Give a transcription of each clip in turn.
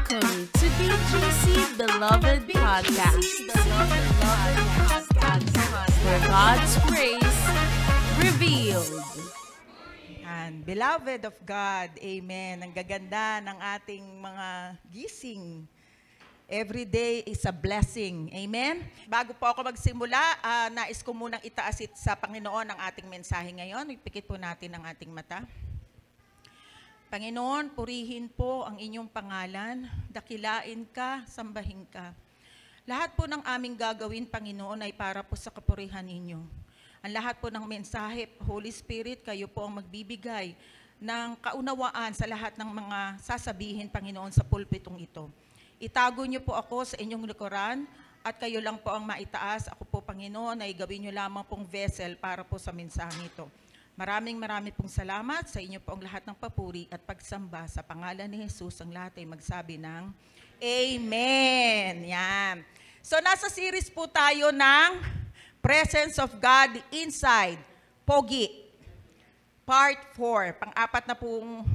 Welcome to BGC Beloved Podcast, where God's grace revealed. And beloved of God, amen. Ang gaganda ng ating mga gising. Every day is a blessing. Amen? Bago po ako magsimula, nais ko munang itaas sa Panginoon ang ating mensahe ngayon. Ipikit po natin ang ating mata. Panginoon, purihin po ang inyong pangalan, dakilain ka, sambahin ka. Lahat po ng aming gagawin, Panginoon, ay para po sa kapurihan ninyo. Ang lahat po ng mensahe, Holy Spirit, kayo po ang magbibigay ng kaunawaan sa lahat ng mga sasabihin, Panginoon, sa pulpitong ito. Itago niyo po ako sa inyong likuran at kayo lang po ang maitaas. Ako po, Panginoon, ay gawin niyo lamang pong vessel para po sa mensaheng ito. Maraming pong salamat sa inyo po ang lahat ng papuri at pagsamba sa pangalan ni Jesus. Ang lahat ay magsabi ng Amen. Yan. So nasa series po tayo ng Presence of God Inside, Pogi, Part 4. Pang-apat na pong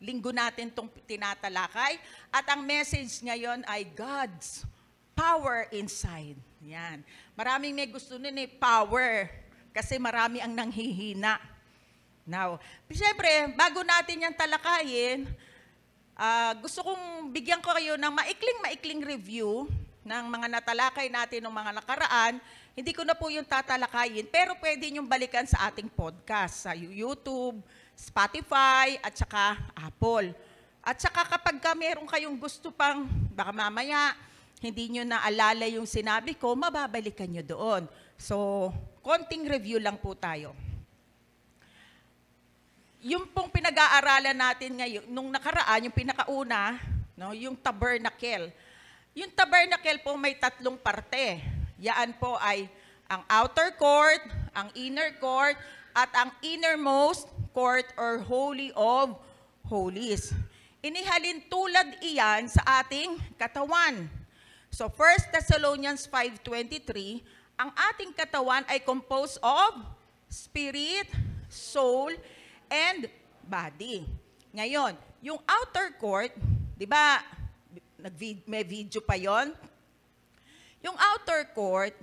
linggo natin itong tinatalakay. At ang message ngayon ay God's Power Inside. Yan. Maraming may gusto nun power kasi marami ang nanghihina. Now, siyempre, bago natin yan talakayin, gusto kong bigyan ko kayo ng maikling review ng mga natalakay natin ng mga nakaraan. Hindi ko na po yung tatalakayin, pero pwede niyong balikan sa ating podcast, sa YouTube, Spotify, at saka Apple. At saka kapag meron kayong gusto pang, baka mamaya, hindi nyo naalala yung sinabi ko, mababalikan nyo doon. So, konting review lang po tayo. Yung pong pinag-aaralan natin ngayon, nung nakaraan, yung pinakauna, no, yung tabernacle. Yung tabernacle po may tatlong parte. Yaan po ay ang outer court, ang inner court, at ang innermost court or Holy of Holies. Inihalin tulad iyan sa ating katawan. So 1 Thessalonians 5:23, ang ating katawan ay composed of spirit, soul, and body. Ngayon, yung outer court, di ba, may video pa yon? Yung outer court,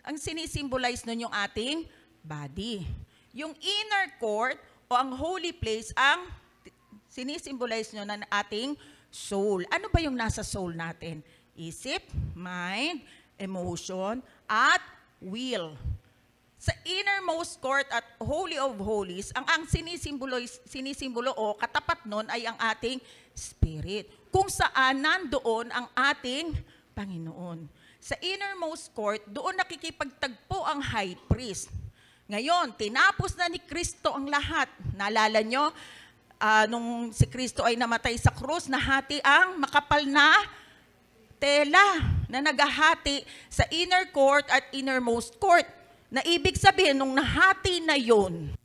ang sinisimbolize nun yung ating body. Yung inner court o ang holy place, ang sinisimbolize nun ng ating soul. Ano ba yung nasa soul natin? Isip, mind, emotion, at will. Sa innermost court at Holy of Holies, ang sinisimbolo o katapat nun ay ang ating spirit. Kung saan nandoon ang ating Panginoon. Sa innermost court, doon nakikipagtagpo ang high priest. Ngayon, tinapos na ni Kristo ang lahat. Naalala nyo, nung si Kristo ay namatay sa krus, nahati ang makapal na tela na naghahati sa inner court at innermost court. Na ibig sabihin, nung nahati na yun,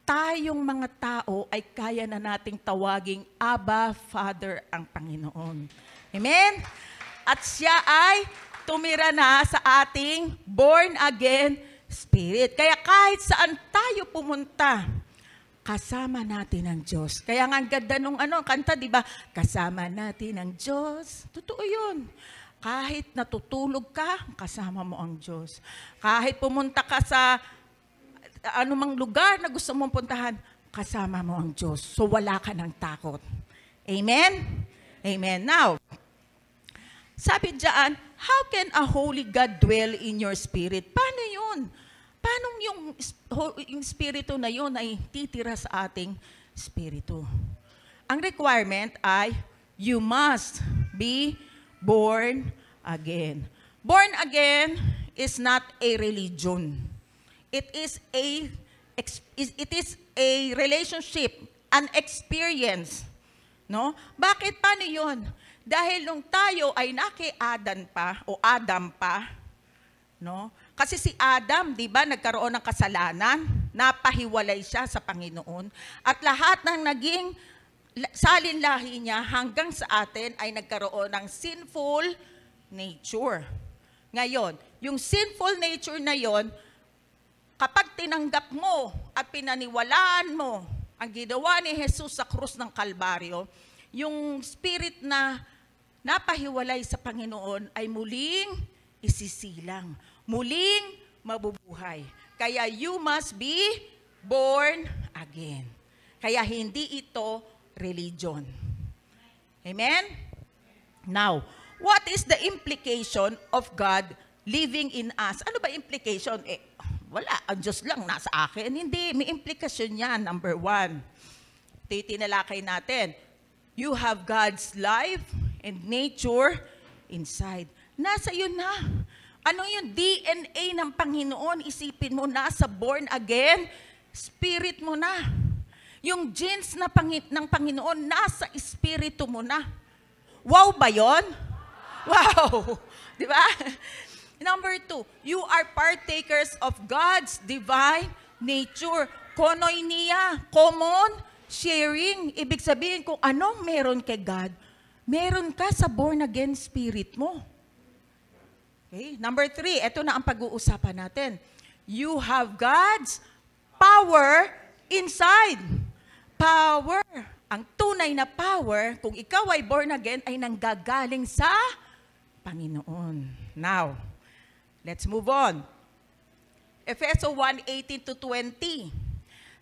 tayong mga tao ay kaya na nating tawaging Abba, Father ang Panginoon. Amen? At siya ay tumira na sa ating born-again spirit. Kaya kahit saan tayo pumunta, kasama natin ang Diyos. Kaya nga ang ganda nung kanta, di ba? Kasama natin ang Diyos. Totoo yun. Kahit natutulog ka, kasama mo ang Diyos. Kahit pumunta ka sa anumang lugar na gusto mong puntahan, kasama mo ang Diyos. So wala ka ng takot. Amen? Amen. Now, sabi diyan, how can a holy God dwell in your spirit? Paano yun? Paano yung spirito na yun ay titira sa ating spirito? Ang requirement ay, you must be born again. Born again is not a religion. It is a relationship, an experience. No? Bakit? Paano yun? Dahil nung tayo ay naki-Adam pa, no? Kasi si Adam, di ba, nagkaroon ng kasalanan, napahiwalay siya sa Panginoon, at lahat ng naging salinlahi niya hanggang sa atin ay nagkaroon ng sinful nature. Ngayon, yung sinful nature na yon, kapag tinanggap mo at pinaniwalaan mo ang ginawa ni Jesus sa krus ng Kalbaryo, yung spirit na napahiwalay sa Panginoon ay muling isisilang, muling mabubuhay. Kaya you must be born again. Kaya hindi ito religion. Amen? Now, what is the implication of God living in us? Ano ba implication? Wala, ang Diyos lang nasa akin. Hindi, may implikasyon yan. Number 1, titinalakay natin. You have God's life and nature inside. Nasa iyo na. Ano yung DNA ng Panginoon? Isipin mo, nasa born again, spirit mo na. Yung genes ng Panginoon, nasa espiritu mo na. Wow ba yun? Wow! Di ba? Number 2, you are partakers of God's divine nature. Koinonia, common sharing. Ibig sabihin kung anong meron kay God, meron ka sa born again spirit mo. Okay? Number 3, ito na ang pag-uusapan natin. You have God's power inside. Power. Ang tunay na power, kung ikaw ay born again, ay nanggagaling sa Panginoon. Now, let's move on. Efeso 1:18-20.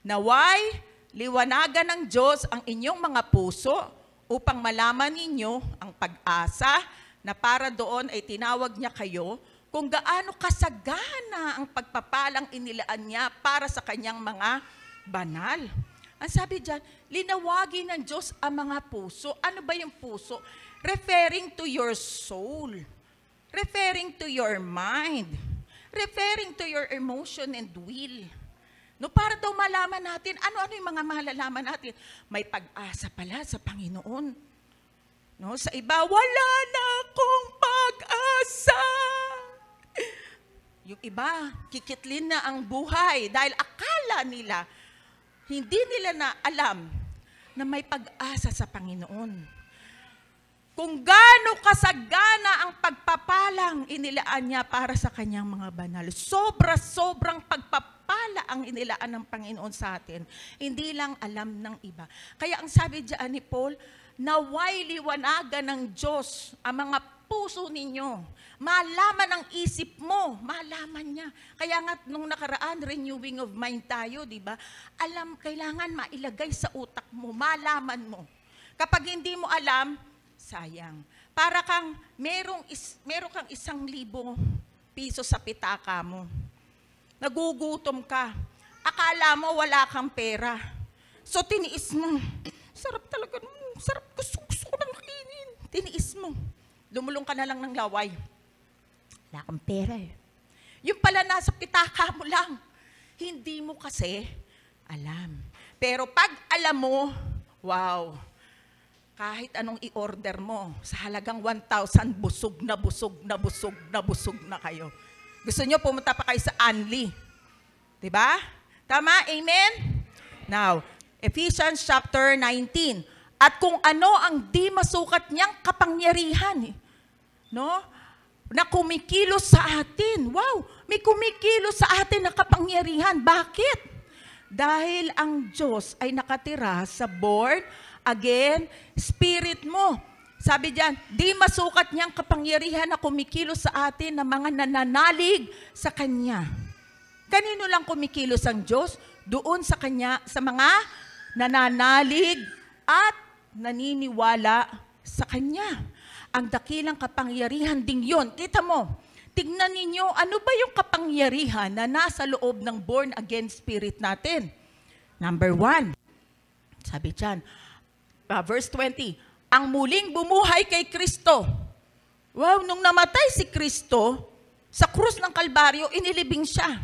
Naway, liwanagan ng Diyos ang inyong mga puso upang malaman ninyo ang pag-asa na para doon ay tinawag niya kayo kung gaano kasagana ang pagpapalang inilaan niya para sa kanyang mga banal. Ang sabi diyan, linawagin ng Diyos ang mga puso. Ano ba yung puso? Referring to your soul. Referring to your mind. Referring to your emotion and will. No, para daw malaman natin, ano-ano yung mga malalaman natin? May pag-asa pala sa Panginoon. No, sa iba, wala na akong pag-asa. Yung iba, kikitlin na ang buhay dahil akala nila, hindi nila na alam na may pag-asa sa Panginoon. Kung gaano kasagana ang pagpapalang inilaan niya para sa kanyang mga banal. Sobrang pagpapala ang inilaan ng Panginoon sa atin. Hindi lang alam ng iba. Kaya ang sabi diyan ni Paul, naway liwanagan ng Diyos ang mga puso ninyo. Malaman ang isip mo, malaman niya. Kaya nga nung nakaraan, renewing of mind tayo, di ba? Alam, kailangan mailagay sa utak mo, malaman mo. Kapag hindi mo alam, sayang. Para kang, meron kang 1,000 piso sa pitaka mo. Nagugutom ka. Akala mo wala kang pera. So tiniis mo. Sarap talaga. Sarap. Gusto ko nang kainin. Tiniis mo. Lumulong ka na lang ng laway. Wala kang pera eh. Yung pala nasa pitaka mo lang. Hindi mo kasi alam. Pero pag alam mo, wow, kahit anong i-order mo, sa halagang 1,000, busog na kayo. Gusto nyo, pumunta pa kayo sa Anli. Diba? Tama? Amen? Now, Ephesians chapter 19. At kung ano ang di masukat niyang kapangyarihan, no? Na kumikilos sa atin. Wow! May kumikilos sa atin na kapangyarihan. Bakit? Dahil ang Diyos ay nakatira sa born again spirit mo. Sabi diyan, di masukat niyang kapangyarihan na kumikilos sa atin na mga nananalig sa Kanya. Kanino lang kumikilos ang Diyos? Doon sa Kanya, sa mga nananalig at naniniwala sa Kanya. Ang dakilang kapangyarihan ding yon. Kita mo, tignan ninyo, ano ba yung kapangyarihan na nasa loob ng born again spirit natin? Number 1, sabi diyan, verse 20, ang muling bumuhay kay Kristo. Wow, nung namatay si Kristo, sa krus ng Kalbaryo, inilibing siya.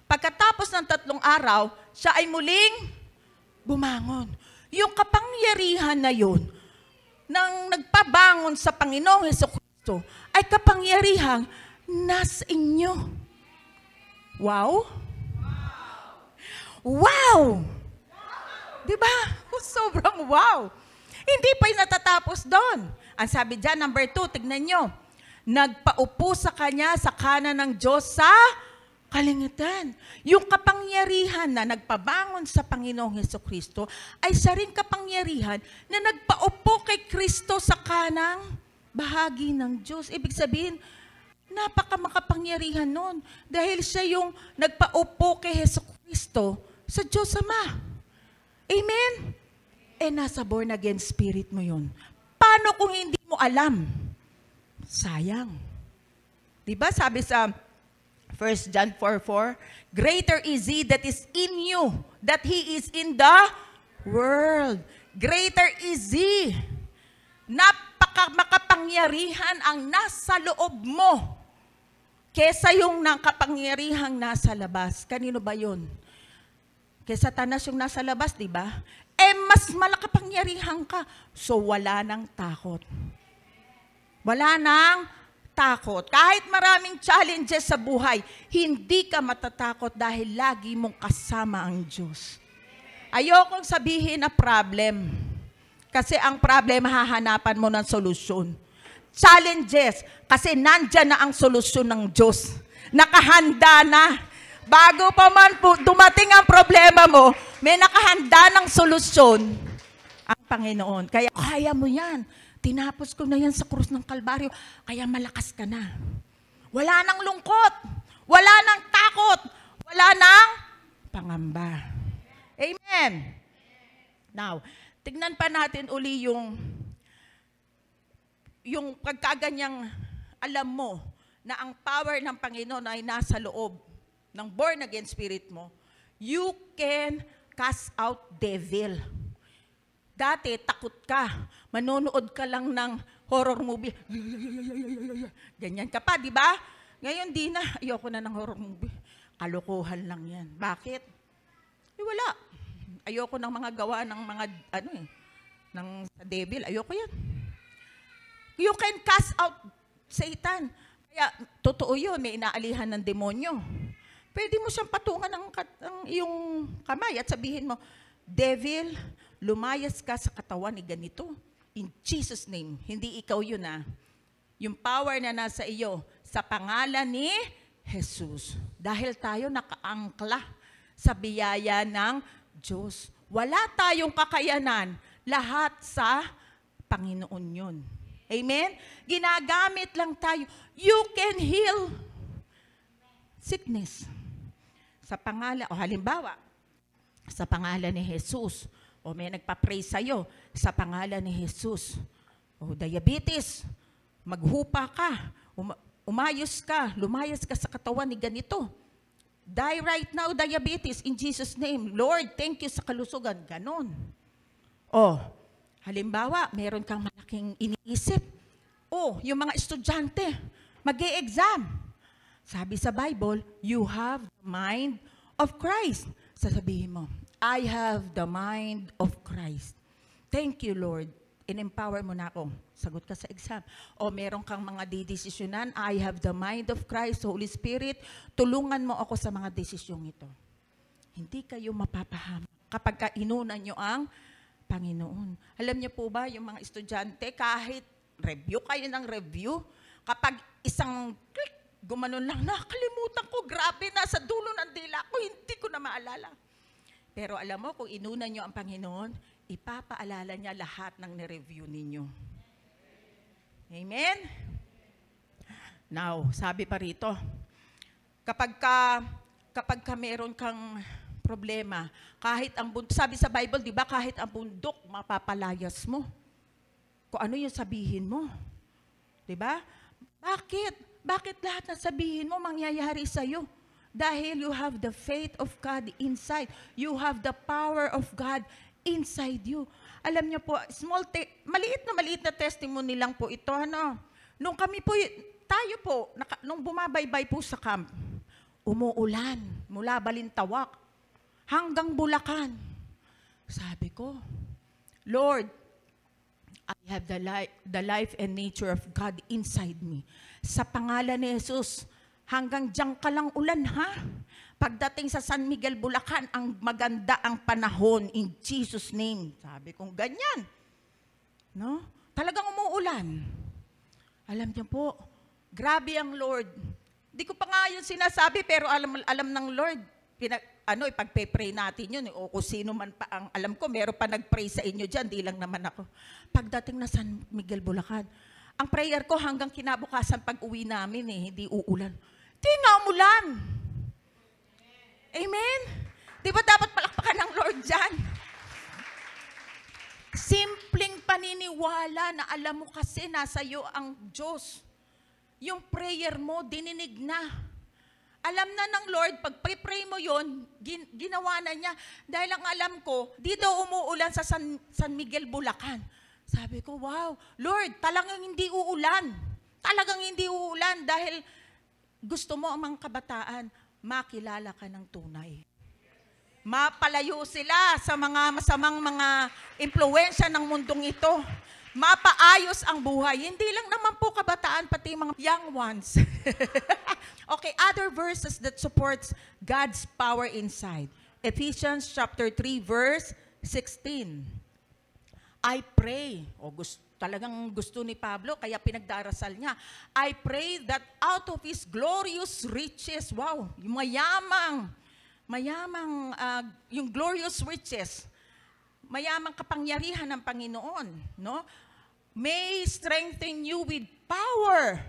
Pagkatapos ng 3 araw, siya ay muling bumangon. Yung kapangyarihan na yun, nang nagpabangon sa Panginoong Hesukristo, ay kapangyarihang nasa inyo. Wow! Wow! Diba? Sobrang wow! Hindi pa yung natatapos doon. Ang sabi dyan, number 2, tignan nyo. Nagpaupo sa Kanya sa kanan ng Diyos sa Kalingitan. Yung kapangyarihan na nagpabangon sa Panginoong Hesukristo ay sa ring kapangyarihan na nagpaupo kay Kristo sa kanang bahagi ng Diyos. Ibig sabihin, napakamakapangyarihan nun dahil siya yung nagpaupo kay Hesukristo sa Diyos Ama. Amen? Nasa born again spirit mo yun. Paano kung hindi mo alam? Sayang. Diba sabi sa 1 John 4:4, greater is He that is in you, that He is in the world. Greater is He. Makapangyarihan ang nasa loob mo kesa yung kapangyarihang nasa labas. Kanino ba yun? Kay Satanas yung nasa labas, di ba? Mas malakapangyarihan ka. So wala nang takot. Wala nang takot. Kahit maraming challenges sa buhay, hindi ka matatakot dahil lagi mong kasama ang Diyos. Ayokong sabihin na problem. Kasi ang problem, hahanapan mo ng solusyon. Challenges, kasi nandyan na ang solusyon ng Diyos. Nakahanda na. Bago pa man po dumating ang problema mo, may nakahanda ng solusyon ang Panginoon. Kaya kaya mo yan. Tinapos ko na yan sa krus ng Kalbaryo, kaya malakas ka na. Wala nang lungkot, wala nang takot, wala nang pangamba. Amen. Now, tignan pa natin uli yung pagkaganyang alam mo na ang power ng Panginoon ay nasa loob ng born again spirit mo. You can cast out devil. Dati, takot ka. Manonood ka lang ng horror movie. Ganyan ka pa, di ba? Ngayon, di na. Ayoko na ng horror movie. Kalokohan lang yan. Bakit? Wala. Ayoko ng mga gawa ng mga, ng sa devil. Ayoko yan. You can cast out Satan. Kaya, totoo yun, may inaalihan ng demonyo. Pwede mo siyang patungan ng iyong kamay at sabihin mo, devil, lumayas ka sa katawan ni ganito. In Jesus' name. Hindi ikaw yun Yung power na nasa iyo, sa pangalan ni Jesus. Dahil tayo nakaangkla sa biyaya ng Diyos. Wala tayong kakayanan. Lahat sa Panginoon yun. Amen? Ginagamit lang tayo. You can heal sickness. Sa pangalan, halimbawa, sa pangalan ni Jesus, o may nagpa-pray sa'yo, sa pangalan ni Jesus, o diabetes, maghupa ka, lumayas ka sa katawan ni ganito. Die right now, diabetes, in Jesus' name. Lord, thank you sa kalusugan. Ganon. O, halimbawa, meron kang malaking iniisip. O, yung mga estudyante, mag-e-exam. Sabi sa Bible, you have the mind of Christ. Sasabihin mo, I have the mind of Christ. Thank you, Lord. In-empower mo na ako. Sagot ka sa exam. O meron kang mga didesisyonan, I have the mind of Christ, Holy Spirit, tulungan mo ako sa mga desisyong ito. Hindi kayo mapapahamak kapag inunan nyo ang Panginoon. Alam niyo po ba, yung mga estudyante, kahit review kayo ng review, kapag isang click, gumanon lang, nakalimutan ko, grabe, nasa dulo ng dila ko, hindi ko na maalala. Pero alam mo, kung inunan nyo ang Panginoon, ipapaalala niya lahat ng nireview ninyo. Amen? Now, sabi pa rito, kapag ka meron kang problema, kahit ang bundok, sabi sa Bible, di ba, kahit ang bundok, mapapalayas mo. Kung ano yung sabihin mo. Di ba? Bakit? Bakit lahat na sabihin mo mangyayari sa'yo? Dahil you have the faith of God inside. You have the power of God inside you. Alam niyo po, maliit na testimony lang po ito. Nung kami po, tayo po, nung bumabaybay po sa camp, umuulan mula Balintawak hanggang Bulacan. Sabi ko, Lord, I have the life and nature of God inside me. Sa pangalan ni Jesus, hanggang diyan ka lang ulan, ha? Pagdating sa San Miguel, Bulacan, ang maganda ang panahon in Jesus' name. Sabi kong ganyan. No? Talagang umuulan. Alam niyo po, grabe ang Lord. Di ko pa nga yun sinasabi, pero alam ng Lord. Ipagpe-pray natin yun. O kung sino man pa ang alam ko, meron pa nag-pray sa inyo dyan, di lang naman ako. Pagdating na San Miguel, Bulacan, ang prayer ko hanggang kinabukasan pag-uwi namin hindi uulan. Di nga umulan. Amen? Di ba dapat palakpakan ng Lord dyan? Simpleng paniniwala na alam mo kasi nasa iyo ang Diyos. Yung prayer mo, dininig na. Alam na ng Lord, pag pray mo yon, ginawa na niya. Dahil ang alam ko, di daw umuulan sa San Miguel, Bulacan. Sabi ko, wow, Lord, talagang hindi uulan. Talagang hindi uulan dahil gusto mo ang mga kabataan, makilala ka ng tunay. Mapalayo sila sa mga masamang mga impluwensya ng mundong ito. Mapaayos ang buhay. Hindi lang naman po kabataan, pati mga young ones. Okay, other verses that supports God's power inside. Ephesians chapter 3, verse 16. I pray, talagang gusto ni Pablo, kaya pinagdarasal niya. I pray that out of His glorious riches, wow, yung yung glorious riches, mayamang kapangyarihan ng Panginoon, no? May strengthen you with power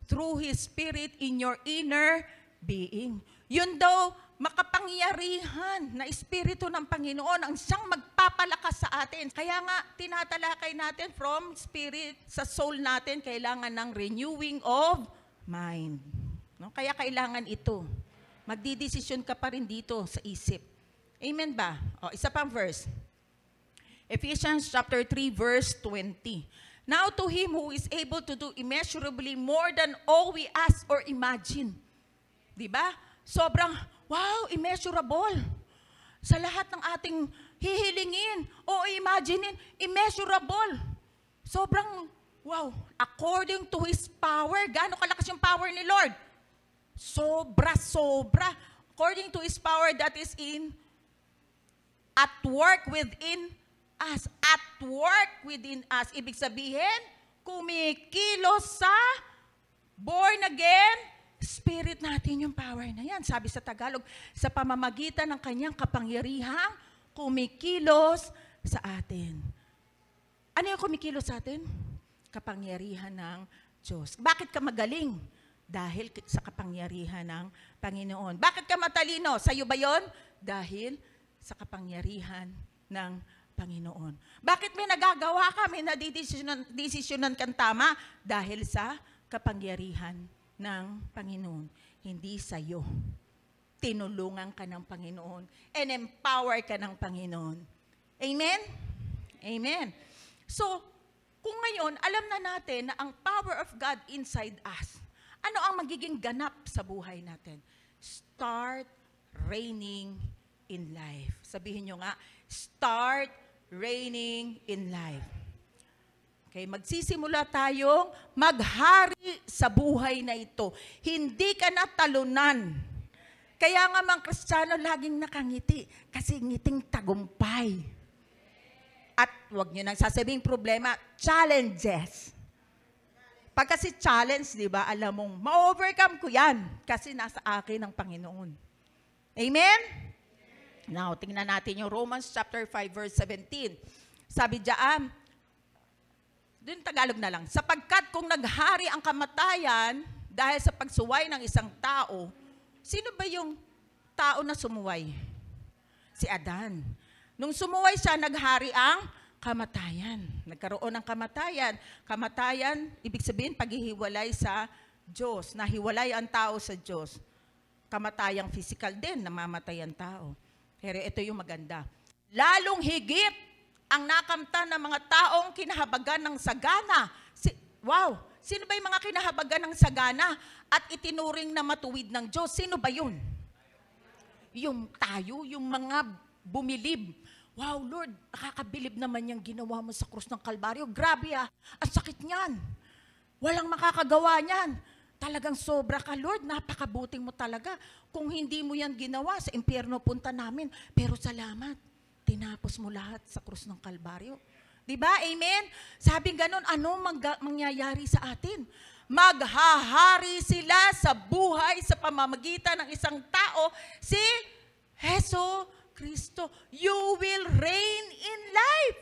through His Spirit in your inner being. Yun daw, makapangyarihan na Espiritu ng Panginoon ang siyang magpapalakas sa atin. Kaya nga, tinatalakay natin from Spirit sa soul natin, kailangan ng renewing of mind. No? Kaya kailangan ito. Magdidesisyon ka pa rin dito sa isip. Amen ba? Isa pang verse. Ephesians chapter 3, verse 20. Now to Him who is able to do immeasurably more than all we ask or imagine. Diba? Sobrang, wow, immeasurable. Sa lahat ng ating hihilingin o imaginein, immeasurable. Sobrang, wow, according to His power. Gaano kalakas yung power ni Lord? Sobra. According to His power that is at work within us. At work within us. Ibig sabihin, kumikilos sa born again spirit natin yung power na yan. Sabi sa Tagalog, sa pamamagitan ng kanyang kapangyarihang kumikilos sa atin. Ano yung kumikilos sa atin? Kapangyarihan ng Diyos. Bakit ka magaling? Dahil sa kapangyarihan ng Panginoon. Bakit ka matalino? Sa'yo ba yun? Dahil sa kapangyarihan ng Panginoon. Bakit may nagagawa ka? May nadidesisyonan kang tama? Dahil sa kapangyarihan ng Panginoon. Hindi sa'yo. Tinulungan ka ng Panginoon and empower ka ng Panginoon. Amen? Amen. So, kung ngayon, alam na natin na ang power of God inside us, ano ang magiging ganap sa buhay natin? Start reigning in life. Sabihin nyo nga, start reigning in life. Okay, magsisimula tayong maghari sa buhay na ito. Hindi ka na talunan. Kaya nga mga Kristiyano laging nakangiti kasi ngiting tagumpay. At huwag nyo nang sasabing problema, challenges. Pag kasi challenge, di ba, alam mong, ma-overcome ko yan kasi nasa akin ang Panginoon. Amen? Now, tingnan natin yung Romans chapter 5, verse 17. Sabi diyan, doon Tagalog na lang, sapagkat kung naghari ang kamatayan dahil sa pagsuway ng isang tao, sino ba yung tao na sumuway? Si Adan. Nung sumuway siya, naghari ang kamatayan. Nagkaroon ng kamatayan. Kamatayan, ibig sabihin, paghihiwalay sa Diyos. Nahiwalay ang tao sa Diyos. Kamatayang physical din, namamatay ang tao. Pero ito yung maganda. Lalong higit ang nakamtan ng mga taong kinahabagan ng sagana. Wow! Sino ba yung mga kinahabagan ng sagana at itinuring na matuwid ng Diyos? Sino ba yun? Yung tayo, yung mga bumilib. Wow, Lord, nakakabilib naman yung ginawa mo sa krus ng Kalbaryo. Grabe ang sakit niyan. Walang makakagawa niyan. Talagang sobra ka, Lord, napakabuting mo talaga. Kung hindi mo yan ginawa, sa impyerno punta namin. Pero salamat. Tinapos mo lahat sa krus ng Kalbaryo. Diba? Amen? Sabi ganun, ano mangyayari sa atin? Maghahari sila sa buhay sa pamamagitan ng isang tao, si Heso Kristo. You will reign in life.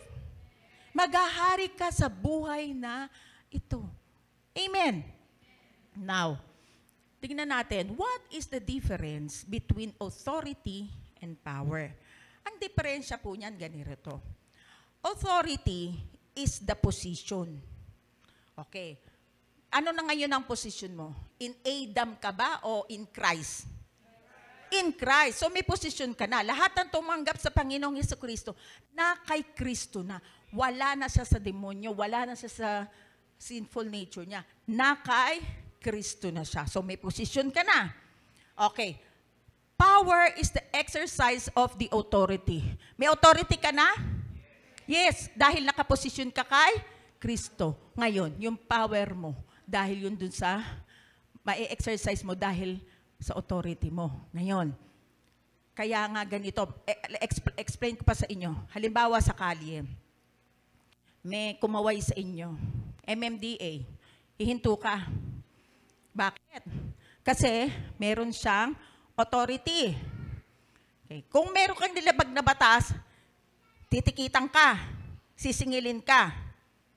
Maghahari ka sa buhay na ito. Amen. Now, tingnan natin, what is the difference between authority and power? Ang diferensya po niyan, ganito. Authority is the position. Okay. Ano na ngayon ang position mo? In Adam ka ba o in Christ? In Christ. So may position ka na. Lahat ng tumanggap sa Panginoong Jesucristo, na kay Kristo na. Wala na siya sa demonyo, wala na siya sa sinful nature niya. Na kay Kristo na siya. So may position ka na. Okay. Power is the exercise of the authority. May authority ka na? Yes, dahil nakaposisyon ka kay Kristo. Ngayon, yung power mo, dahil yun dun sa ma-exercise mo dahil sa authority mo. Ngayon, kaya nga ganito, explain ko pa sa inyo. Halimbawa sa kalye, may kumaway sa inyo, MMDA, hihinto ka. Bakit? Kasi meron siyang authority. Okay. Kung meron kang nilabag na batas, titikitan ka, sisingilin ka.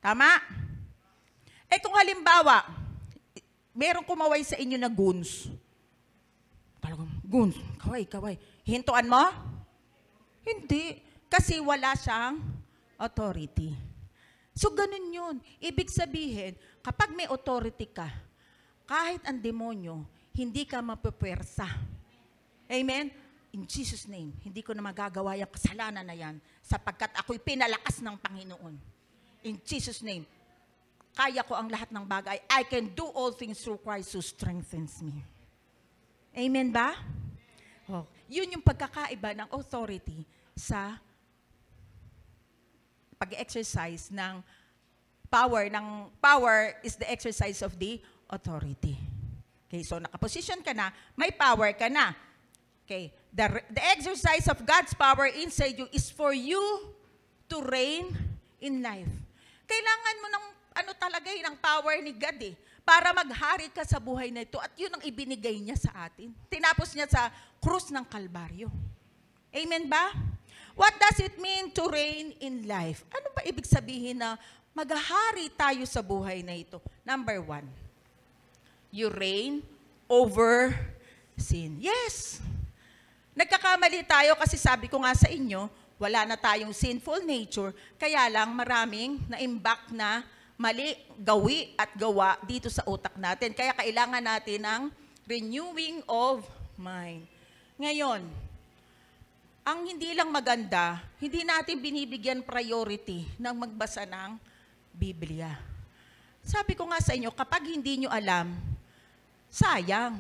Tama? Eh kung halimbawa, meron kumaway sa inyo na goons. Talagang, goons, kaway. Hintuan mo? Hindi. Kasi wala siyang authority. So, ganun yun. Ibig sabihin, kapag may authority ka, kahit ang demonyo, hindi ka mapupwersa. Amen? In Jesus' name, hindi ko na magagawa yung kasalanan na yan sapagkat ako'y pinalakas ng Panginoon. In Jesus' name, kaya ko ang lahat ng bagay. I can do all things through Christ who strengthens me. Amen ba? Oh, yun yung pagkakaiba ng authority sa pag-exercise ng power. Power is the exercise of the authority. Okay, so nakaposition ka na, may power ka na. Okay, the exercise of God's power inside you is for you to reign in life. Kailangan mo ng ng power ni God para maghari ka sa buhay na ito at yun ang ibinigay niya sa atin. Tinapos niya sa krus ng Kalbaryo. Amen ba? What does it mean to reign in life? Ano ba ibig sabihin na maghahari tayo sa buhay na ito? Number 1, you reign over sin. Yes! Nagkakamali tayo kasi sabi ko nga sa inyo, wala na tayong sinful nature, kaya lang maraming na-imbak na mali, gawi at gawa dito sa utak natin. Kaya kailangan natin ng renewing of mind. Ngayon, ang hindi lang maganda, hindi natin binibigyan priority ng magbasa ng Biblia. Sabi ko nga sa inyo, kapag hindi nyo alam, sayang.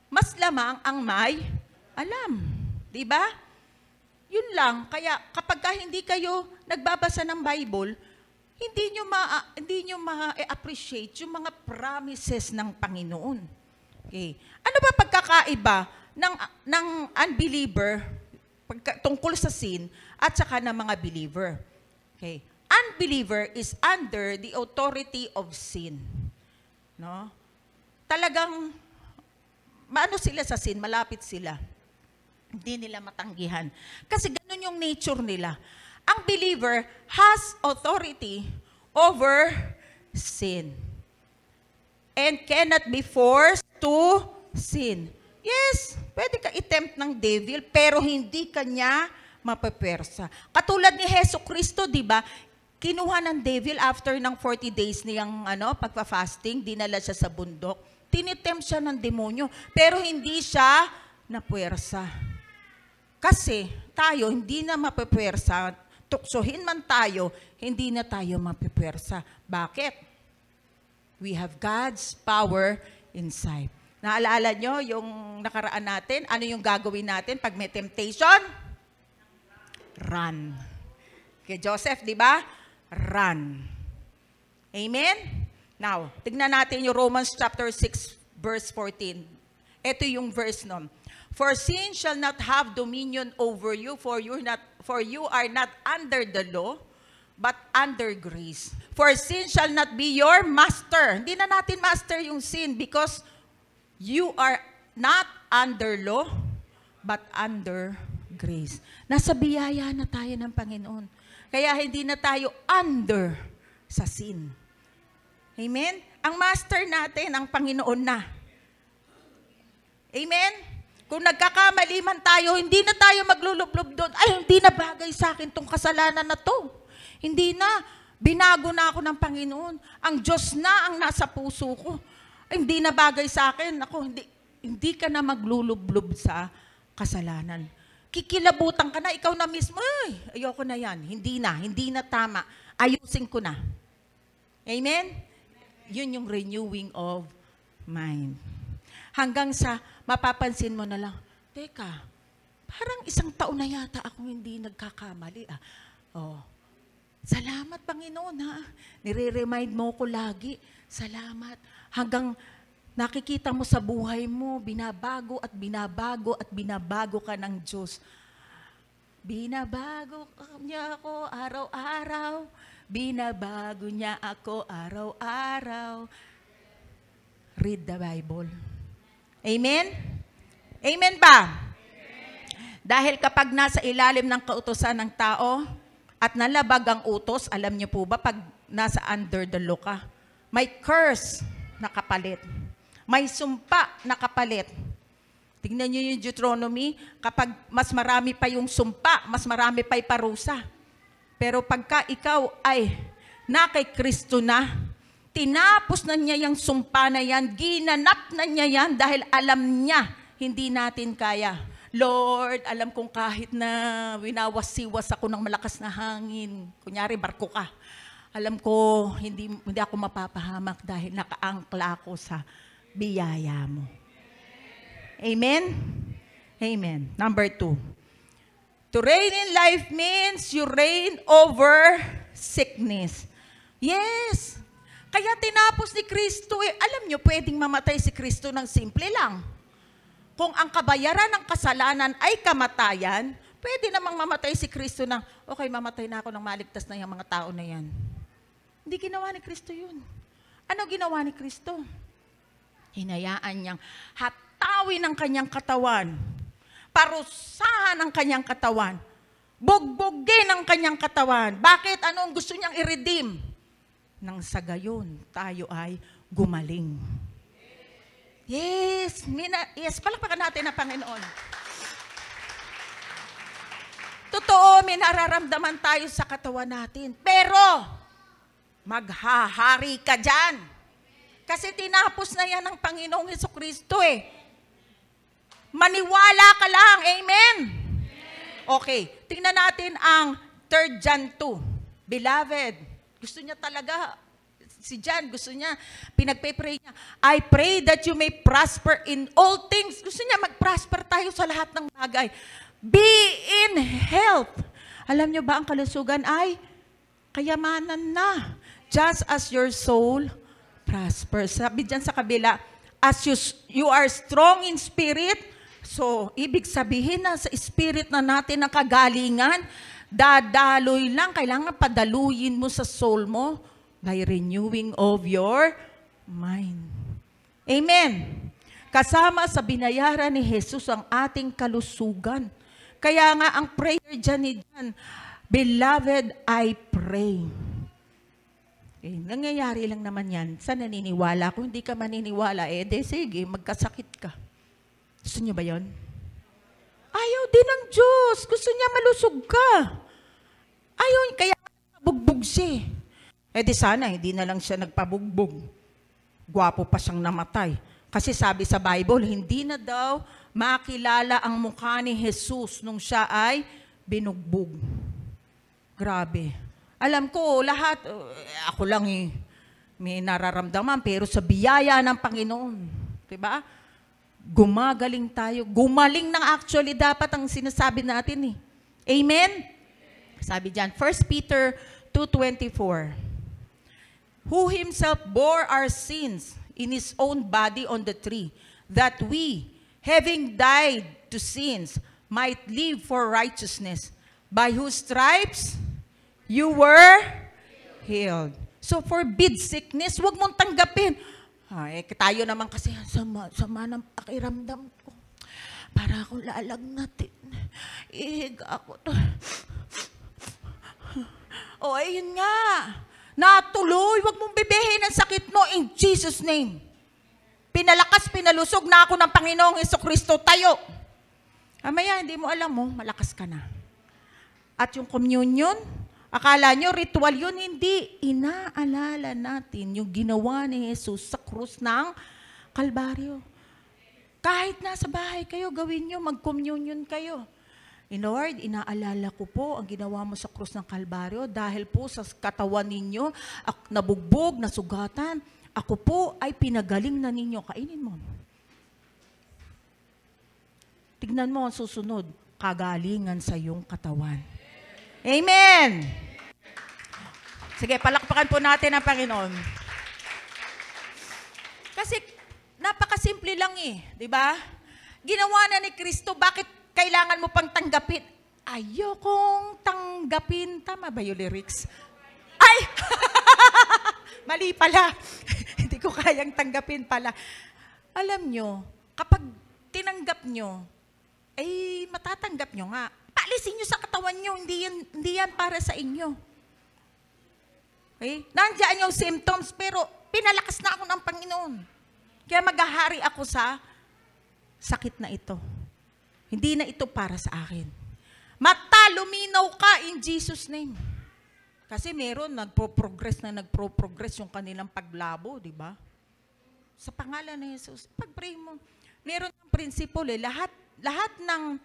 Mas lamang ang may alam. Diba? Yun lang. Kaya kapag hindi kayo nagbabasa ng Bible, hindi nyo ma-appreciate yung mga promises ng Panginoon. Okay. Ano ba pagkakaiba ng unbeliever tungkol sa sin at saka ng mga believer? Okay. Unbeliever is under the authority of sin. No? Talagang maano sila sa sin, malapit sila. Hindi nila matanggihan. Kasi ganun yung nature nila. Ang believer has authority over sin and cannot be forced to sin. Yes, pwede ka i-tempt ng devil pero hindi kanya mapapwersa. Katulad ni Heso Kristo, di ba? Kinuha ng devil after ng 40 days niyang pagpa-fasting, dinala siya sa bundok. Tinitempt siya ng demonyo pero hindi siya napwersa. Kasi tayo hindi na mapapwersa. Tuksohin man tayo, hindi na tayo mapipwersa. Bakit? We have God's power inside. Naalala nyo yung nakaraan natin? Ano yung gagawin natin pag may temptation? Run. Kay Joseph, di ba? Run. Amen? Now, tignan natin yung Romans chapter 6, verse 14. Ito yung verse nun. For sin shall not have dominion over you, for you are not under the law, but under grace. For sin shall not be your master. Hindi na natin master yung sin because you are not under law, but under grace. Nasa biyaya na tayo ng Panginoon. Kaya hindi na tayo under sa sin. Amen? Ang master natin, ang Panginoon na. Amen? Kung nagkakamali man tayo, hindi na tayo maglulublob doon. Ay, hindi na bagay sa akin tong kasalanan na to. Hindi na. Binago na ako ng Panginoon. Ang Diyos na ang nasa puso ko. Ay, hindi na bagay sa akin. Ako, hindi ka na maglulublob sa kasalanan. Kikilabutan ka na, ikaw na mismo. Ay, ayoko na yan. Hindi na tama. Ayusin ko na. Amen? Yun yung renewing of mind. Hanggang sa mapapansin mo na lang, teka, parang 1 taon na yata akong hindi nagkakamali. Salamat, Panginoon, ha? Nire-remind mo ko lagi. Salamat. Hanggang nakikita mo sa buhay mo, binabago at binabago at binabago ka ng Diyos. Binabago niya ako araw-araw. Binabago niya ako araw-araw. Read the Bible. Amen? Amen ba? Dahil kapag nasa ilalim ng kautusan ng tao at nalabag ang utos, alam niyo po ba, pag nasa under the law ka, may curse na kapalit. May sumpa na kapalit. Tingnan niyo yung Deuteronomy, kapag mas marami pa yung sumpa, mas marami pa yung parusa. Pero pagka ikaw ay na kay Kristo na, tinapos na niya yung sumpa na yan, ginanap na niya yan dahil alam niya, hindi natin kaya. Lord, alam kong kahit na winawasiwas ako ng malakas na hangin, kunyari barko ka, alam ko hindi ako mapapahamak dahil nakaangkla ako sa biyaya mo. Amen? Amen. Number 2. To reign in life means you reign over sickness. Yes. Kaya tinapos ni Kristo, alam nyo, pwedeng mamatay si Kristo ng simple lang. Kung ang kabayaran ng kasalanan ay kamatayan, pwede namang mamatay si Kristo ng, okay, mamatay na ako nang maligtas na yung mga tao na yan. Hindi ginawa ni Kristo yun. Ano ginawa ni Kristo? Hinayaan niyang hatawin ang kanyang katawan, parusahan ang kanyang katawan, bugbugin ang kanyang katawan. Bakit? Anong gusto niyang i-redeem? Nang sa gayon, tayo ay gumaling. Yes, palakpakan natin ang Panginoon. Totoo, may nararamdaman tayo sa katawan natin. Pero, maghahari ka dyan. Kasi tinapos na yan ng Panginoong Jesucristo eh. Maniwala ka lang. Amen? Okay, tingnan natin ang 3 John 2. Beloved, gusto niya talaga, si John, gusto niya, pinagpe-pray niya, I pray that you may prosper in all things. Gusto niya mag-prosper tayo sa lahat ng bagay. Be in health. Alam niyo ba, ang kalusugan ay kayamanan na. Just as your soul prospers. Sabi dyan sa kabila, as you are strong in spirit, so ibig sabihin na sa spirit na natin ang kagalingan, dadaloy lang, kailangan padaluyin mo sa soul mo by renewing of your mind. Amen. Kasama sa binayaran ni Jesus ang ating kalusugan. Kaya nga ang prayer dyan ni John, Beloved, I pray. Nangyayari lang naman yan. Sa naniniwala. Kung hindi ka maniniwala, sige, magkasakit ka. Gusto niyo ba yon? Ayaw din ng Diyos. Gusto niya malusog ka. Ayaw, kaya bugbog siya. Di sana, hindi na lang siya nagpabugbog. Gwapo pa siyang namatay. Kasi sabi sa Bible, hindi na daw makilala ang mukha ni Jesus nung siya ay binugbog. Grabe. Alam ko, lahat, ako lang may nararamdaman, pero sa biyaya ng Panginoon, diba? Gumagaling tayo. Gumaling na actually dapat ang sinasabi natin eh. Amen? Sabi dyan, 1 Peter 2:24, who himself bore our sins in his own body on the tree, that we, having died to sins, might live for righteousness, by whose stripes you were healed. So forbid sickness, huwag mong tanggapin. Ay, tayo naman kasi, sama ng pakiramdam ko. Para akong lalagnatin. Ihiga ako to. O, ayun nga. Natuloy, huwag mong bibihin ang sakit mo in Jesus' name. Pinalakas, pinalusog na ako ng Panginoong Hesukristo. Tayo. Amaya, hindi mo alam mo, malakas ka na. At yung communion, akala nyo ritual yun, hindi. Inaalala natin yung ginawa ni Jesus sa krus ng Kalbaryo. Kahit nasa bahay kayo, gawin nyo, mag-communion kayo. Lord, inaalala ko po ang ginawa mo sa krus ng Kalbaryo dahil po sa katawan ninyo, nabugbog, nasugatan, ako po ay pinagaling na ninyo. Kainin mo. Tignan mo ang susunod, kagalingan sa iyong katawan. Amen! Sige, palakpakan po natin ang Panginoon. Kasi napakasimple lang di ba? Ginawa na ni Kristo, bakit kailangan mo pang tanggapin? Ayokong tanggapin. Tama ba yung lyrics? Ay! Mali pala. Hindi ko kayang tanggapin pala. Alam nyo, kapag tinanggap nyo, ay matatanggap nyo nga. Paalisin nyo sa katawan nyo, hindi yan para sa inyo. Okay? Nandiyan yung symptoms, pero pinalakas na ako ng Panginoon. Kaya maghahari ako sa sakit na ito. Hindi na ito para sa akin. Mata, luminaw ka in Jesus' name. Kasi meron, nagpo-progress yung kanilang paglabo, di ba? Sa pangalan ni Jesus, pag-pray mo. Meron ng principle lahat ng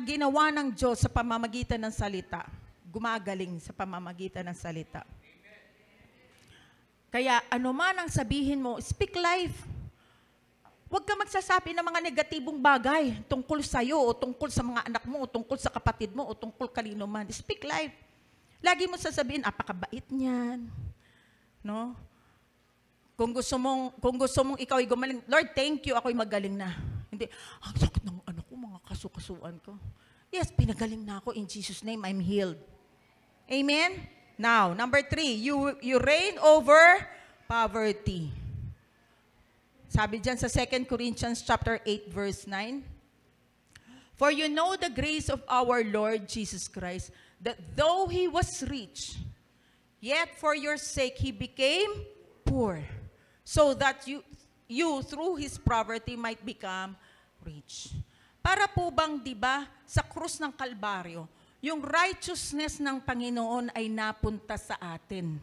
ginawa ng Diyos sa pamamagitan ng salita, gumagaling sa pamamagitan ng salita. Kaya ano man ang sabihin mo, speak life. Huwag ka magsasabi ng mga negatibong bagay tungkol sa'yo o tungkol sa mga anak mo o tungkol sa kapatid mo o tungkol kanino man. Speak life. Lagi mo sasabihin, apakabait niyan. No? Kung gusto mong ikaw ay gumaling, Lord, thank you, ako'y magaling na. Hindi, ang sakit ng anak ko, mga kasukasuan ko. Yes, pinagaling na ako. In Jesus' name, I'm healed. Amen? Now, number 3, you reign over poverty. Sabi dyan sa 2 Corinthians chapter 8, verse 9, for you know the grace of our Lord Jesus Christ, that though He was rich, yet for your sake He became poor, so that you through His poverty might become rich. Para po bang, di ba, sa krus ng Kalbaryo, yung righteousness ng Panginoon ay napunta sa atin.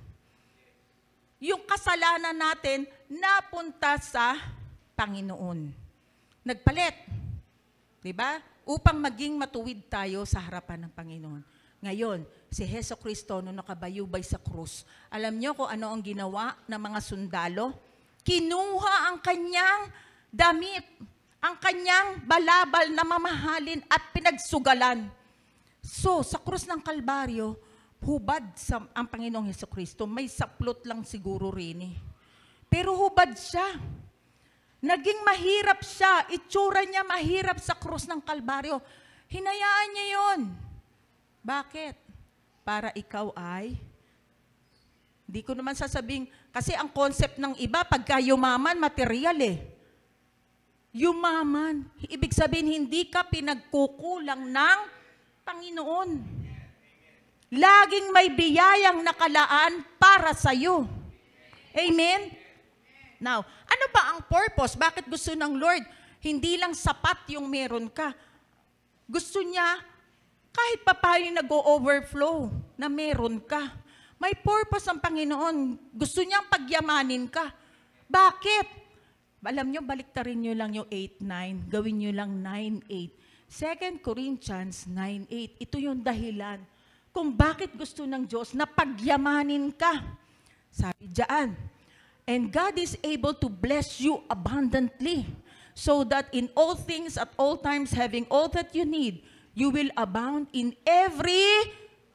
Yung kasalanan natin, napunta sa Panginoon. Nagpalit. Di ba? Upang maging matuwid tayo sa harapan ng Panginoon. Ngayon, si Hesukristo nung nakabayubay sa krus, alam niyo kung ano ang ginawa ng mga sundalo? Kinuha ang kanyang damit, ang kanyang balabal na mamahalin at pinagsugalan. So, sa krus ng Kalbaryo, hubad ang Panginoong Hesukristo. May saplot lang siguro rin Pero hubad siya. Naging mahirap siya. Itsura niya mahirap sa krus ng Kalbaryo. Hinayaan niya yon. Bakit? Para ikaw ay, hindi ko naman sasabing, kasi ang concept ng iba, pagka yumaman, material Yumaman. Ibig sabihin, hindi ka pinagkukulang ng Panginoon. Laging may biyayang nakalaan para sa'yo. Amen? Now, ano ba ang purpose? Bakit gusto ng Lord? Hindi lang sapat yung meron ka. Gusto niya, kahit pa paano nag-o-overflow na meron ka. May purpose ang Panginoon. Gusto niyang pagyamanin ka. Bakit? Alam niyo, baliktarin niyo lang yung 8:9. Gawin niyo lang 9:8. 2 Corinthians 9:8. Ito yung dahilan kung bakit gusto ng Diyos na pagyamanin ka. Sabi diyan, and God is able to bless you abundantly, so that in all things at all times, having all that you need, you will abound in every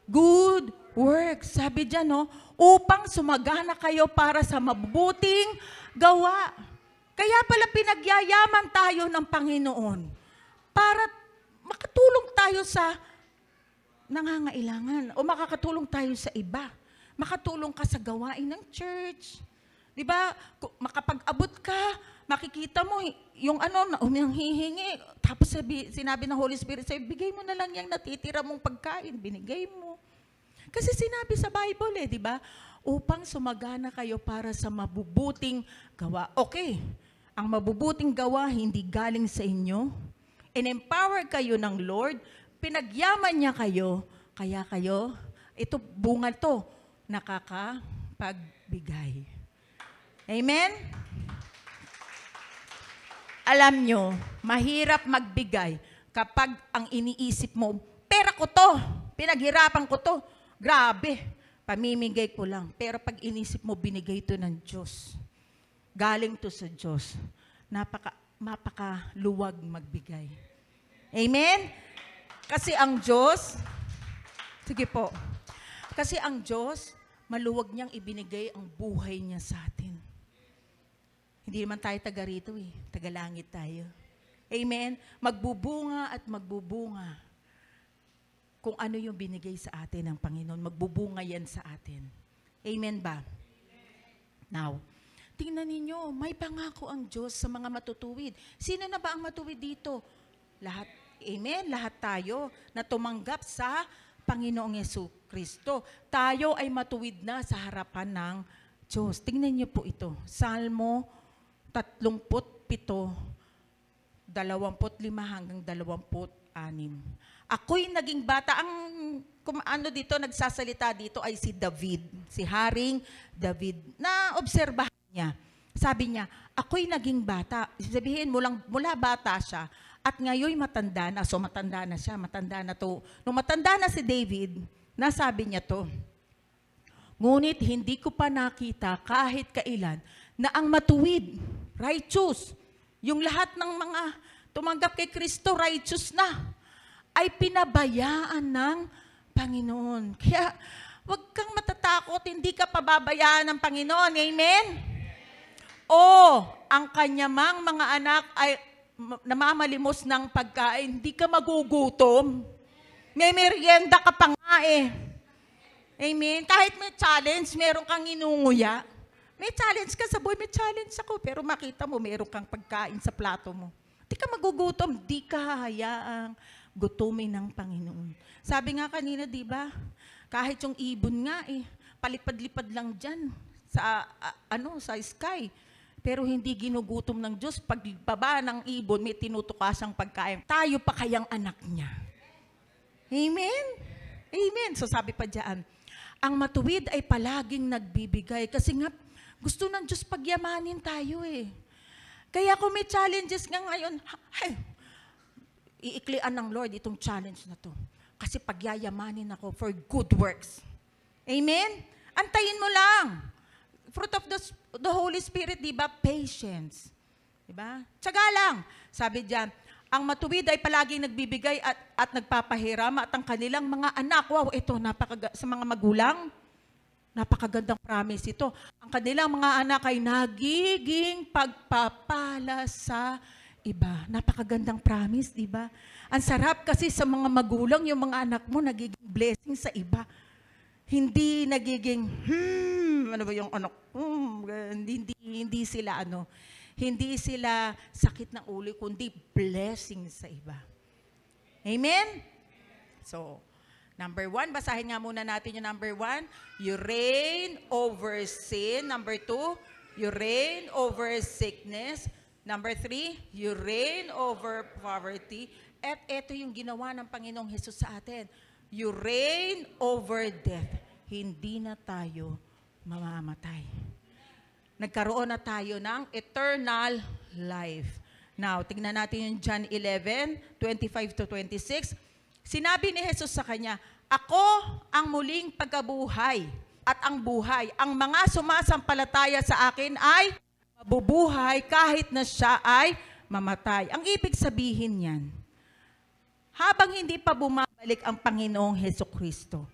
good work. Sabi dyan, upang sumagana kayo para sa mabuting gawa. Kaya pala pinagyayaman tayo ng Panginoon para makatulong tayo sa nangangailangan o makakatulong tayo sa iba. Makatulong ka sa gawain ng church. Di ba? Makapag-abot ka, makikita mo yung yung hihingi. Tapos sinabi ng Holy Spirit sa'yo, bigay mo na lang yung natitira mong pagkain. Binigay mo. Kasi sinabi sa Bible di ba? Upang sumagana kayo para sa mabubuting gawa. Okay, ang mabubuting gawa hindi galing sa inyo. In-empower kayo ng Lord. Pinagyaman niya kayo. Kaya kayo, ito bunga to, nakakapagbigay. Amen? Alam nyo, mahirap magbigay kapag ang iniisip mo, pera ko to, pinaghirapan ko to, grabe, pamimigay ko lang. Pero pag inisip mo, binigay to ng Diyos. Galing to sa Diyos. Mapakaluwag magbigay. Amen? Kasi ang Diyos, sige po, kasi ang Diyos, maluwag niyang ibinigay ang buhay niya sa atin. Hindi naman tayo taga rito taga langit tayo. Amen? Magbubunga at magbubunga kung ano yung binigay sa atin ng Panginoon. Magbubunga yan sa atin. Amen ba? Now, tingnan ninyo, may pangako ang Diyos sa mga matutuwid. Sino na ba ang matuwid dito? Lahat. Amen? Lahat tayo na tumanggap sa Panginoong Jesucristo. Tayo ay matuwid na sa harapan ng Diyos. Tingnan niyo po ito. Salmo 37, 25 hanggang 26. Ako'y naging bata. Ang dito, nagsasalita dito ay si David. Si Haring David. Na-obserbahan niya. Sabi niya, ako'y naging bata. Sabihin, mula bata siya. At ngayon matanda na. So matanda na siya. Matanda na to. Nung matanda na si David, nasabi niya to. Ngunit hindi ko pa nakita kahit kailan na ang matuwid, righteous, yung lahat ng mga tumanggap kay Kristo, righteous na, ay pinabayaan ng Panginoon. Kaya, huwag kang matatakot, hindi ka pababayaan ng Panginoon. Amen? Ang kanyamang mga anak ay namamalimos ng pagkain, hindi ka magugutom. May merienda ka pa nga Amen? Kahit may challenge, meron kang inunguya. May challenge ka sa buhay, may challenge ako, pero makita mo, meron kang pagkain sa plato mo. Di ka magugutom, di ka hahayaang gutumin ng Panginoon. Sabi nga kanina, di ba? Kahit yung ibon nga palipad-lipad lang dyan sa, sa sky. Pero hindi ginugutom ng Diyos. Pagbaba ng ibon, may tinutukasang pagkain. Tayo pa kayang anak niya. Amen? Amen. So sabi pa dyan, ang matuwid ay palaging nagbibigay. Kasi nga, gusto ng Diyos pagyamanin tayo Kaya kung may challenges nga ngayon, iiklian ng Lord itong challenge na to. Kasi pagyayamanin ako for good works. Amen? Antayin mo lang. Fruit of the Holy Spirit, di ba? Patience. Di ba? Tsaga lang. Sabi diyan, ang matuwid ay palaging nagbibigay at nagpapahiram at ang kanilang mga anak. Wow, ito, sa mga magulang, napakagandang promise ito. Ang kanilang mga anak ay nagiging pagpapala sa iba. Napakagandang promise, di ba? Ang sarap kasi sa mga magulang, yung mga anak mo nagiging blessing sa iba. Hindi nagiging, ano ba yung anak? Hindi sila hindi sila sakit ng ulo, kundi blessing sa iba. Amen? So, number 1, basahin nga muna natin yung number 1. You reign over sin. Number 2, you reign over sickness. Number 3, you reign over poverty. At ito yung ginawa ng Panginoong Hesus sa atin. You reign over death. Hindi na tayo mamamatay. Nagkaroon na tayo ng eternal life. Now, tingnan natin yung John 11:25-26. Sinabi ni Jesus sa kanya, ako ang muling pagkabuhay at ang buhay. Ang mga sumasampalataya sa akin ay mabubuhay kahit na siya ay mamatay. Ang ibig sabihin yan, habang hindi pa bumabalik ang Panginoong Jesucristo,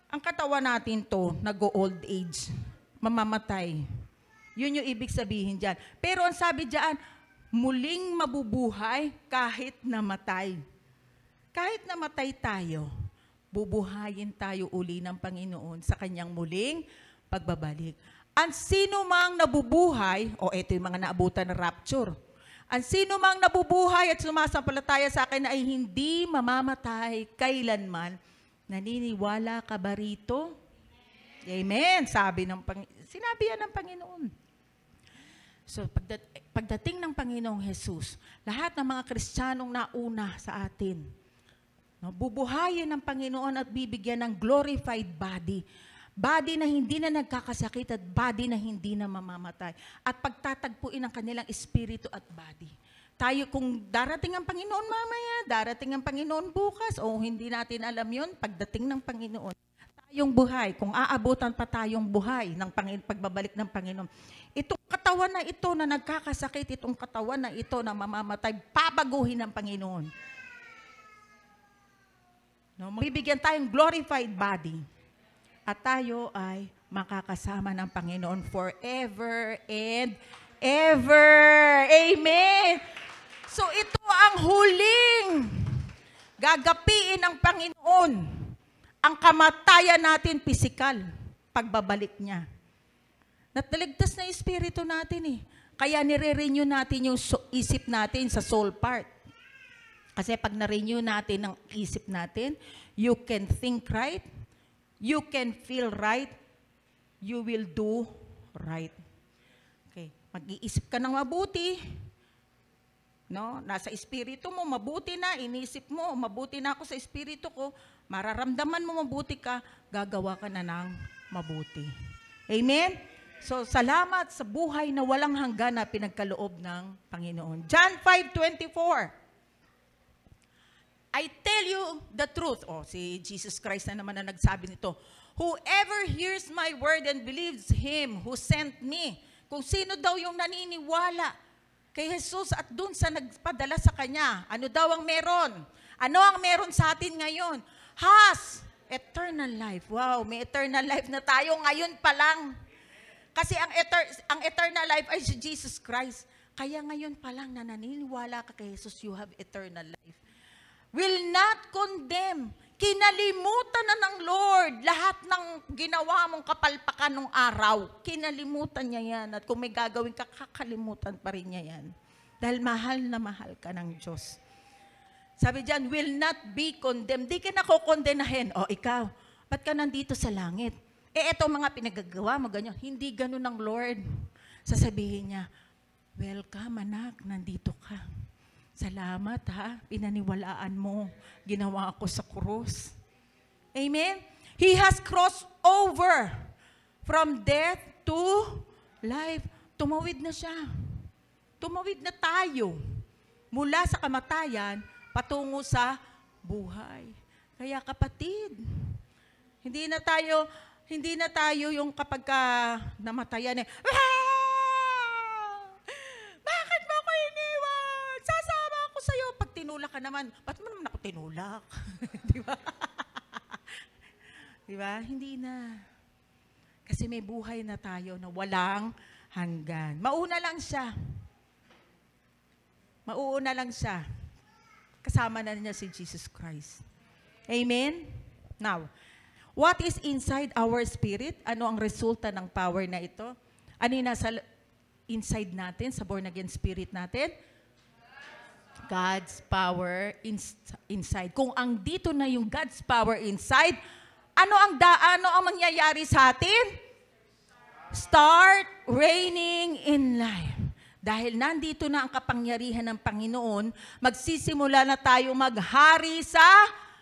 ang katawan natin to, nag-old age, mamamatay. Yun yung ibig sabihin dyan. Pero ang sabi dyan, muling mabubuhay kahit namatay. Kahit namatay tayo, bubuhayin tayo uli ng Panginoon sa kanyang muling pagbabalik. Ang sino mang nabubuhay, ito yung mga naabutan ng rapture, ang sino mang nabubuhay at sumasampalataya sa akin ay hindi mamamatay kailanman. Naniniwala ka ba rito? Amen. Sinabi yan ng Panginoon. So, pagdating ng Panginoong Jesus, lahat ng mga Kristiyanong nauna sa atin, bubuhayin ng Panginoon at bibigyan ng glorified body. Body na hindi na nagkakasakit at body na hindi na mamamatay. At pagtatagpuin ang kanilang espiritu at body. Tayo, kung darating ang Panginoon mamaya, darating ang Panginoon bukas, hindi natin alam yun, pagdating ng Panginoon. Tayong buhay, kung aabutan pa tayong buhay ng pagbabalik ng Panginoon, itong katawan na ito na nagkakasakit, itong katawan na ito na mamamatay, pabaguhin ng Panginoon. Bibigyan tayong glorified body. At tayo ay makakasama ng Panginoon forever and ever. Amen! So ito ang huling gagapiin ng Panginoon. Ang kamatayan natin pisikal, pagbabalik niya. Nataligtas na espiritu natin eh. Kaya nire-renew natin yung isip natin sa soul part. Kasi pag na-renew natin ang isip natin, you can think right, you can feel right, you will do right. Okay. Mag-iisip ka ng mabuti. No? Nasa espiritu mo, mabuti na. Inisip mo, mabuti na ako sa espiritu ko. Mararamdaman mo mabuti ka, gagawa ka na ng mabuti. Amen? So, salamat sa buhay na walang hanggan na pinagkaloob ng Panginoon. John 5:24. I tell you the truth. Si Jesus Christ na naman na nagsabi nito. Whoever hears my word and believes Him who sent me. Kung sino daw yung naniniwala kay Jesus at dun sa nagpadala sa Kanya. Ano daw ang meron? Ano ang meron sa atin ngayon? Has eternal life. Wow, may eternal life na tayo ngayon pa lang. Kasi ang eternal life ay si Jesus Christ. Kaya ngayon pa lang na naniniwala ka kay Jesus, you have eternal life. Will not condemn. Kinalimutan na ng Lord lahat ng ginawa mong kapalpakan nung araw. Kinalimutan niya yan. At kung may gagawin ka, kakalimutan pa rin niya yan. Dahil mahal na mahal ka ng Diyos. Sabi diyan, will not be condemned. Di ka nakukondenahin. Ikaw, ba't ka nandito sa langit? Eto mga pinagagawa mo, ganyan. Hindi ganun ng Lord. Sasabihin niya, welcome anak, nandito ka. Salamat ha, pinaniwalaan mo. Ginawa ko sa krus. Amen? He has crossed over from death to life. Tumawid na siya. Tumawid na tayo. Mula sa kamatayan, patungo sa buhay. Kaya kapatid, hindi na tayo yung kapag namatayan bakit mo ako iniwan? Sasama ako sa'yo. Pag tinulak ka naman, ba't mo naman ako tinulak? Di ba? Di ba? Hindi na. Kasi may buhay na tayo na walang hanggan. Mauna lang siya. Mauuna lang siya. Kasama na niya si Jesus Christ. Amen? Now, what is inside our spirit? Ano ang resulta ng power na ito? Ano yung nasa inside natin, sa born-again spirit natin? God's power inside. Kung ang dito na yung God's power inside, ano ang mangyayari sa atin? Start reigning in life. Dahil nandito na ang kapangyarihan ng Panginoon, magsisimula na tayo maghari sa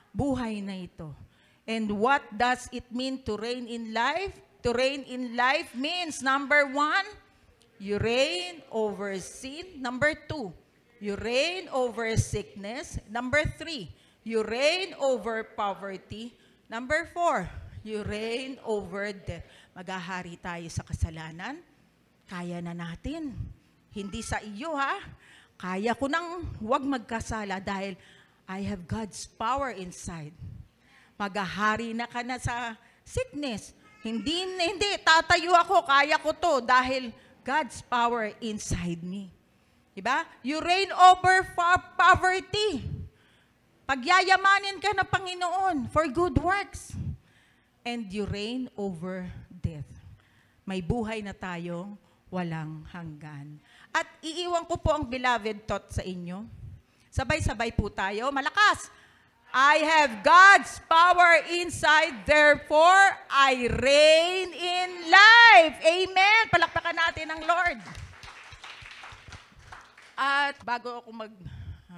buhay na ito. And what does it mean to reign in life? To reign in life means, number 1, you reign over sin. Number 2, you reign over sickness. Number 3, you reign over poverty. Number 4, you reign over death. Maghahari tayo sa kasalanan. Kaya na natin. Hindi sa iyo ha. Kaya ko nang huwag magkasala dahil I have God's power inside. Maghahari na ka na sa sickness. Hindi, tatayo ako, kaya ko to dahil God's power inside me. Diba? You reign over poverty. Pagyayamanin ka ng Panginoon for good works. And you reign over death. May buhay na tayong walang hanggan. At iiwan ko po ang beloved thought sa inyo. Sabay-sabay po tayo. Malakas! I have God's power inside, therefore I reign in life. Amen! Palakpakan natin ang Lord. At bago ako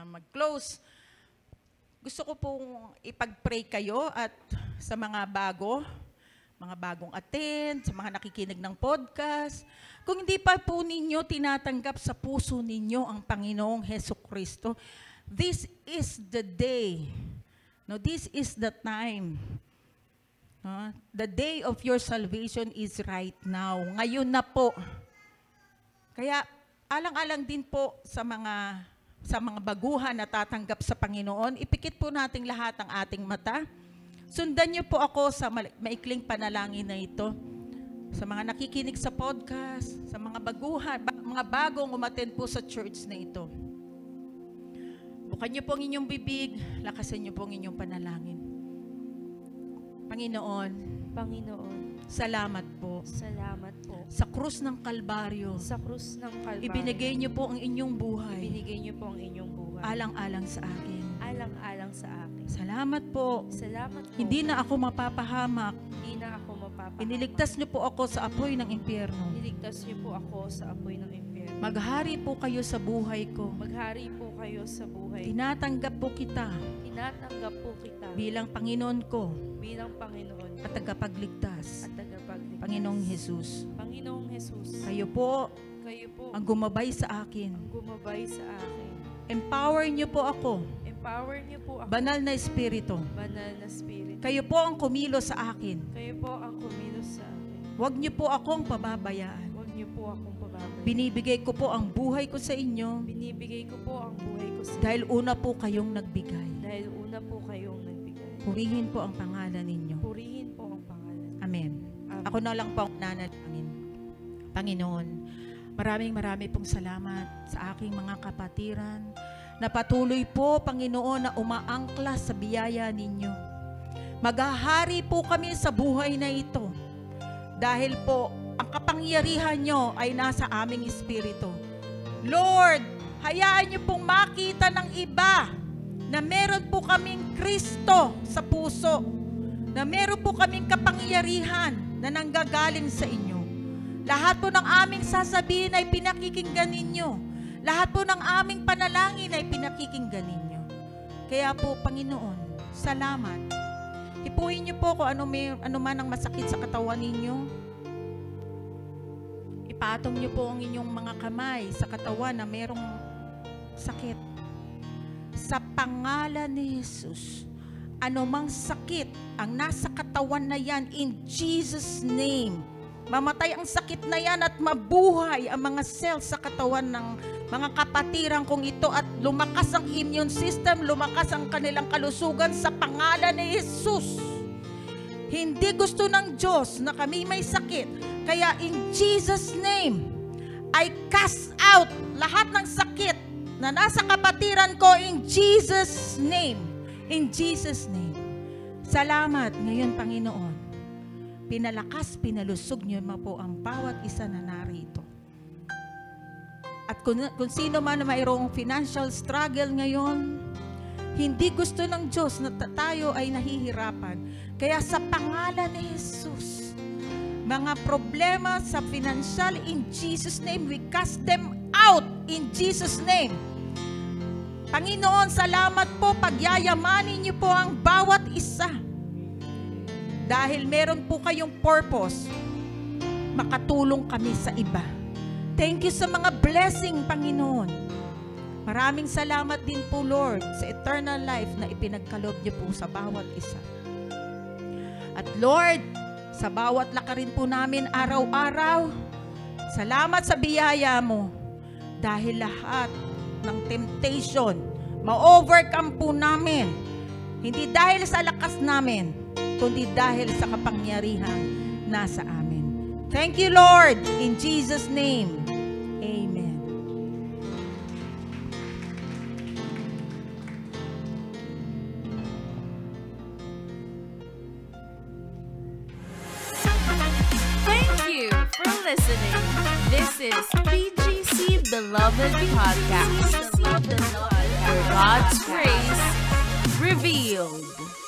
mag-close, gusto ko pong ipag-pray kayo at sa mga bagong attend, sa mga nakikinig ng podcast. Kung hindi pa po ninyo tinatanggap sa puso ninyo ang Panginoong Hesukristo, this is the day. No, this is the time. The day of your salvation is right now. Ngayon na po. Kaya alang-alang din po sa mga baguhan na tatanggap sa Panginoon, ipikit po nating lahat ang ating mata. Sundan niyo po ako sa maikling panalangin na ito. Sa mga nakikinig sa podcast, sa mga baguhan, mga bagong umattend po sa church na ito. Bukan niyo po ang inyong bibig, lakasan niyo po ang inyong panalangin. Panginoon, salamat po. Salamat po. Sa krus ng Kalbaryo, Sa krus ng Kalbaryo, ibinigay niyo po ang inyong buhay. ibinigay niyo po ang inyong buhay. Alang-alang sa akin. Alang-alang sa akin. Salamat po. Salamat po. Hindi na ako mapapahamak. Hindi na ako mapapahamak. Iniligtas niyo po ako sa apoy ng impyerno. Niligtas niyo po ako sa apoy ng impyerno. Maghari po kayo sa buhay ko. Maghari po kayo sa buhay. Tinatanggap po kita Tinatanggap po kita bilang Panginoon ko bilang Panginoon at tagapagligtas. at tagapagligtas. Panginoong Jesus, Panginoong Jesus, kayo po kayo po ang gumabay sa akin. ang gumabay sa akin. Empower niyo po ako, Empower niyo po ako, banal na espiritu. banal na spirit. Kayo po ang kumilos sa akin. Kayo po ang kumilos sa akin. Huwag niyo po akong pababayaan. Huwag niyo po akong pababayaan. Binibigay ko po ang buhay ko sa inyo Binibigay ko po ang buhay ko sa dahil una po kayong nagbigay. dahil una po kayong nagbigay. Purihin po ang pangalan ninyo. Purihin po ang pangalan. Amen. Amen. Ako na lang po ang nanalangin. Panginoon, maraming pong salamat sa aking mga kapatiran na patuloy po, Panginoon, na umaangkla sa biyaya ninyo. Maghahari po kami sa buhay na ito dahil po ang kapangyarihan nyo ay nasa aming espiritu. Lord, hayaan nyo pong makita ng iba na meron po kaming Kristo sa puso, na meron po kaming kapangyarihan na nanggagaling sa inyo. Lahat po ng aming sasabihin ay pinakikinggan ninyo. Lahat po ng aming panalangin ay pinakikinggan ninyo. Kaya po, Panginoon, salamat. Hipuin niyo po kung ano man ang masakit sa katawan ninyo. Ipatong niyo po ang inyong mga kamay sa katawan na merong sakit. Sa pangalan ni Jesus, anumang sakit ang nasa katawan na yan, in Jesus' name, mamatay ang sakit na yan at mabuhay ang mga cells sa katawan ng mga kapatiran kong ito at lumakas ang immune system, lumakas ang kanilang kalusugan sa pangalan ni Jesus. Hindi gusto ng Diyos na kami may sakit. Kaya in Jesus' name, I cast out lahat ng sakit na nasa kapatiran ko in Jesus' name. In Jesus' name. Salamat ngayon, Panginoon. Pinalakas, pinalusog niyo po ang bawat isa na narito. At kung sino man na mayroong financial struggle ngayon, hindi gusto ng Diyos na tayo ay nahihirapan. Kaya sa pangalan ni Jesus, mga problema sa financial, in Jesus' name, we cast them out in Jesus' name. Panginoon, salamat po, pagyayamanin niyo po ang bawat isa. Dahil meron po kayong purpose, makatulong kami sa iba. Thank you sa mga blessing, Panginoon. Maraming salamat din po, Lord, sa eternal life na ipinagkaloob niyo po sa bawat isa. At Lord, sa bawat lakarin po namin araw-araw, salamat sa biyaya mo. Dahil lahat ng temptation, ma-overcome po namin. Hindi dahil sa lakas namin, kundi dahil sa kapangyarihan nasa amin. Thank you, Lord, in Jesus' name. Amen. listening. This is PGC Beloved Podcast. Where God's grace revealed.